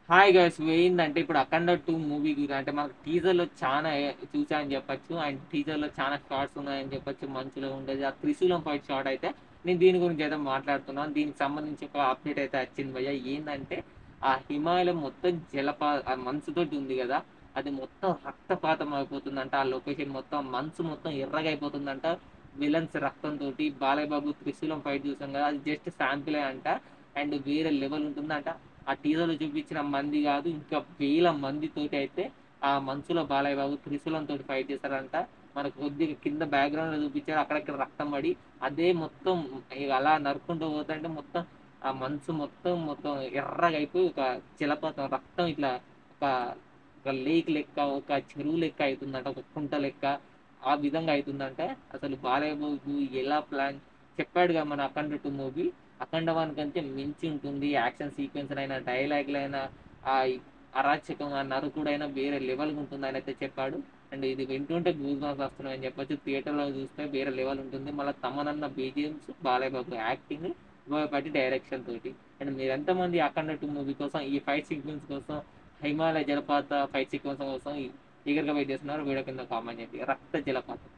Hi guys ఏంటంటే ఇప్పుడు అఖండ 2 movie అంటే మనకు టీజర్‌లో చానా చూసా అని చెప్పొచ్చు. అండ్ టీజర్‌లో చానా షార్ట్స్ ఉన్నాయని చెప్పొచ్చు. మంచులో ఉండేది. ఆ త్రిశూలం ఫైట్ షాట్ అయితే నేను దీని గురించి అయితే మాట్లాడుతున్నాను. దీనికి సంబంధించి ఒక అప్డేట్ అయితే వచ్చింది భయ్య. ఏందంటే ఆ హిమాలయం మొత్తం ఆ మంచుతోటి ఉంది కదా! అది మొత్తం రక్తపాతం అయిపోతుందంట. ఆ లొకేషన్ మొత్తం మంచు మొత్తం ఎర్రగా అయిపోతుందంట. విలన్స్ రక్తంతోటి బాలయ్య బాబు త్రిశూలం ఫైట్ చూసాం కదా! అది జస్ట్ శాంపిలే అంట. అండ్ వేరే లెవెల్ ఉంటుందంట. ఆ టీజర్‌లో చూపించిన మంది కాదు ఇంకా వేల మందితోటి అయితే ఆ మంచులో బాలయ్య బాబు త్రిశూలంతోటి ఫైట్ చేశారంట. మనకు కొద్దిగా కింద బ్యాక్‌గ్రౌండ్‌లో చూపించారు. అక్కడక్కడ రక్తం పడి అదే మొత్తం ఇగ అలా నరుక్కుంటూ పోతుంటే మొత్తం ఆ మంచు మొత్తం ఎర్రగా అయిపోయి ఒక జలపాతం రక్తం ఇట్లా ఒక ఒక లేక్ లెక్క, ఒక చెరువు లెక్క అయితుందంట. ఒక కుంట లెక్క ఆ విధంగా అయితుందంటే అసలు బాలయ్య బాబు ఎలా ప్లాన్ చెప్పాడుగా మన 'అఖండ 2' మూవీ. 'అఖండ 1' కంటే మించి ఉంటుంది. యాక్షన్ సీక్వెన్స్ అయినా, డైలాగులైనా, ఆ అరాచకం, ఆ నరుకుడైనా వేరే లెవెల్‌గా ఉంటుందని అయితే చెప్పాడు. అండ్ ఇది వింటుంటే గూస్ బంప్స్ వస్తున్నాయని చెప్పొచ్చు. థియేటర్‌లో చూస్తే వేరే లెవెల్ ఉంటుంది. మళ్ళా తమనన్న BGMs, Balayya Babu acting, Boyapati direction తోటి. అండ్ మీరెంతమంది 'అఖండ 2' మూవీ కోసం ఈ ఫైట్ సీక్వెన్స్ కోసం, హిమాలయ జలపాత ఫైట్ సీక్వెన్స్ కోసం ఈగర్‌గా వెయిట్ చేస్తున్నారు? వీడియో కింద కామెంట్ చేయండి. రక్త జలపాతం.